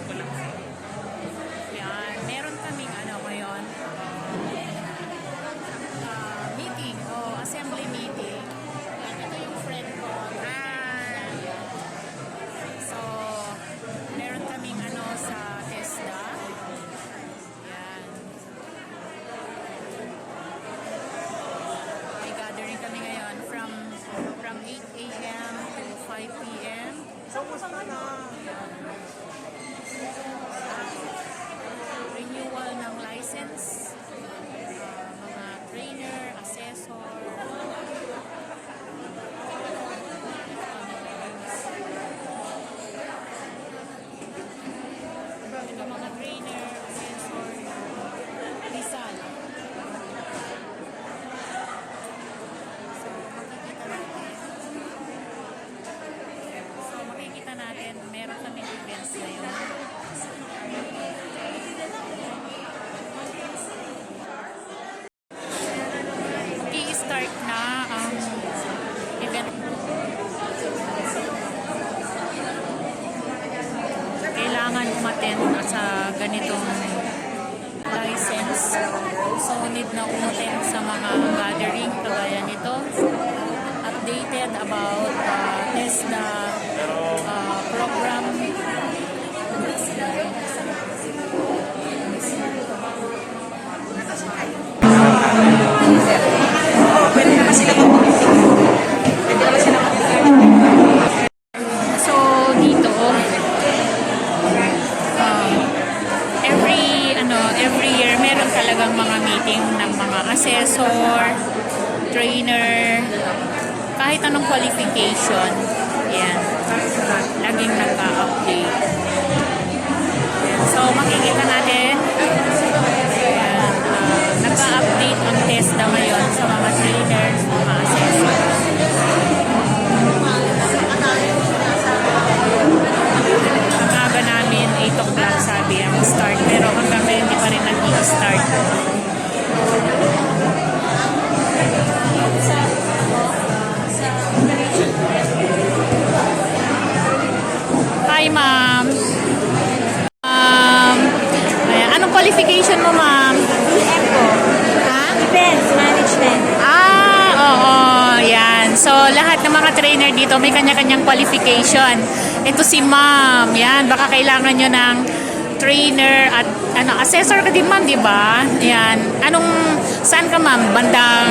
ko lang. Yan, meron kaming ngayon, meeting o assembly meeting. Yan, ito yung friend ko. So, meron kaming sa TESDA. Yan. May gathering kami ngayon from 8 a.m. to 5 p.m. Renewal ng license, mga trainer, assessor, ito mga trainer, assessor, Rizal. So makikita natin, meron kaming events ngayon. I-start na ang event. Kailangan umattend sa ganitong license. So need na umattend sa mga gathering kagaya nito. Updated about TESDA program. So dito every year meron talagang mga meeting ng mga assessor, trainer, kahit anong qualification. Yan. Laging nagka-update. So makikita natin nagka-update ang TESDA ngayon sa mga trainers, mga assessors. Ang aga namin, 8 o'clock sabi ang start, pero hanggang ngayon hindi pa rin nag-i-start. Hi, ma'am. Ayan. Anong qualification mo, ma'am? PM po. Ha? Events management. Oo. Yan. So, lahat ng mga trainer dito may kanya-kanyang qualification. Ito si ma'am. Yan. Baka kailangan nyo ng trainer at assessor ka din, ma'am, di ba? Yan. Saan ka, ma'am? Bandang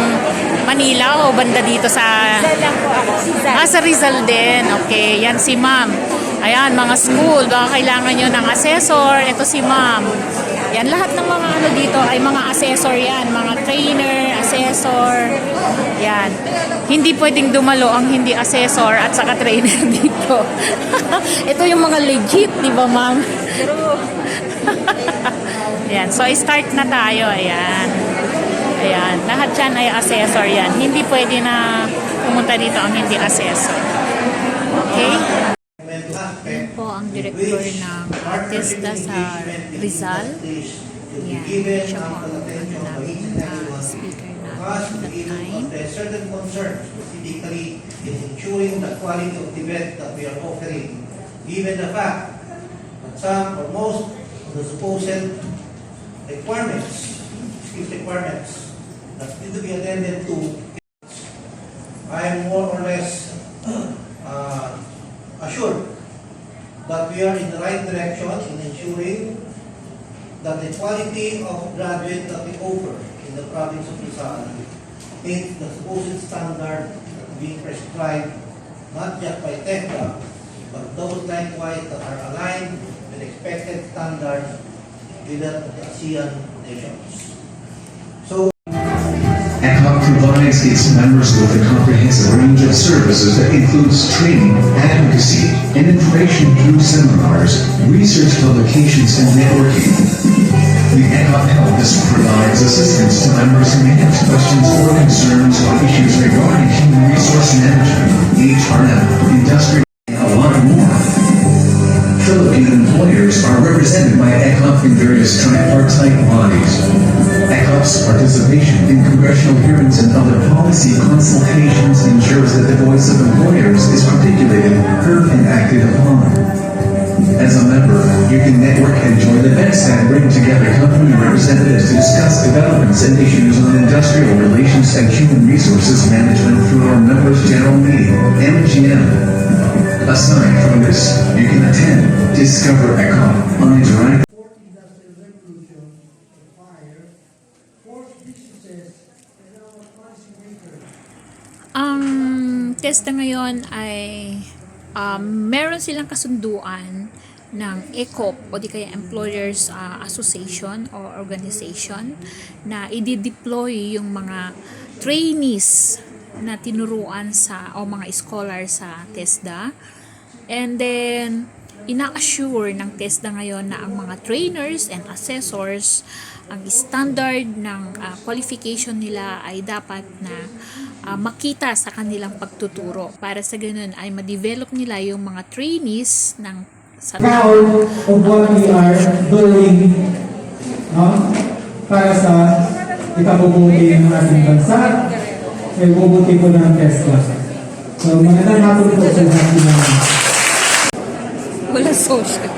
Manila o banda dito sa... Rizal lang po ako. Rizal. Sa Rizal din. Okay. Yan si ma'am. Ayan, mga school. Baka kailangan nyo ng assessor. Ito si ma'am. Yan, lahat ng mga dito ay mga assessor yan. Mga trainer, assessor. Yan. Hindi pwedeng dumalo ang hindi assessor at saka trainer dito. Ito yung mga legit, di ba, ma'am? Yan. So, start na tayo. Ayan. Ayan. Lahat yan ay assessor yan. Hindi pwede na pumunta dito ang hindi assessor. Okay? Yan po ang director ng TESDA sa Rizal. Yan. Siya po ang speaker natin at that time. There's certain concern specifically in ensuring the quality of the event that we are offering, given the fact that some or most of the supposed requirements, skills requirements that need to be attended to, I am more or less assured that we are in the right direction in ensuring that the quality of graduate that we offer in the province of Rizal meets the supposed standard being prescribed not just by TESDA, but those likewise that are aligned with expected standards within the ASEAN nations. So, ACOP provides its members with a comprehensive range of services that includes training, advocacy, and information through seminars, research publications, and networking. The ACOP Help Desk provides assistance to members who may have questions or concerns on issues regarding human resource management, HRM, industry, and a lot more. Philippine employers are represented by ACOP in various tripartite bodies. ACOP's participation in congressional hearings and other policy consultations ensures that the voice of employers is articulated, heard, and acted upon. As a member, You can network and join events that bring together company representatives to discuss developments and issues on industrial relations and human resources management through our members' general meeting, MGM. Aside from this, you can attend, discover ECOM on interactive Fourth industrial revolution, the fire, fourth businesses, and our policy maker. Ang TESDA ngayon ay meron silang kasunduan ng ECOP o di kaya Employers Association or Organization na i-deploy yung mga trainees na tinuruan o mga scholar sa TESDA. And then, ina-assure ng TESDA ngayon na ang mga trainers and assessors, ang standard ng qualification nila ay dapat na makita sa kanilang pagtuturo. Para sa ganun ay ma-develop nila yung mga trainees sa Proud of what we are doing, no? Para sa ikabubuti ng ating bansa, ay bubuti po ng TESDA. So, magandang hapon po sa lahat ng wala social.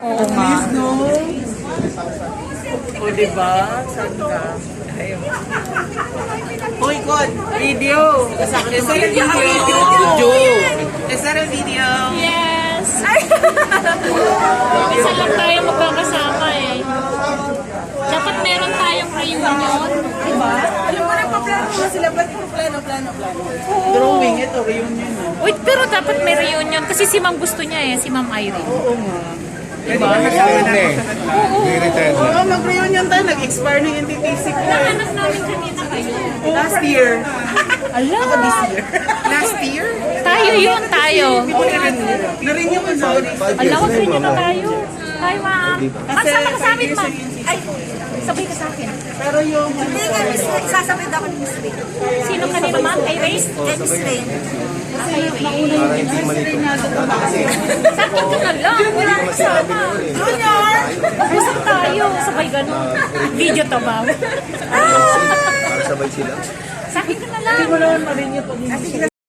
Oo nga. O, diba? Saan ka? Ayun. Hoy, God! Video! Is that a video? Is that a video? Yes! Isa lang tayo magkakasama eh. Dapat meron tayong reunion, diba? Alam mo na, paplano mo sila. Ba't plano? Drawing, ito, reunion na. Wait, pero dapat may reunion kasi si Ma'am gusto niya eh, si Ma'am Irene. Oo nga. Diba? Oo, mag-reunion tayo. Nag-expire na yung TTC ko. Nahanap namin kanina kayo. Last year. Ala! Ako this year. Last year? Tayo yun, tayo. Na-renew ko sa Ala, wag rin na tayo. Hi, Ma'am. Kasi Sama ka sa amin, 5 years Ma'am. na yun. Ay, sabay ka sa akin. Pero yung... Hindi nga, sasabit ako ni Miss Ray. Sino kanina, Ma'am? Kay Ray? Kay Miss Ray. Sakit ka na lang. Wala nang sama. Junior! Usap tayo. Sabay ganun. Video to, Ma'am. Para sabay sila. Sakit ka na lang. Hindi mo naman ma-renew pag hindi sila.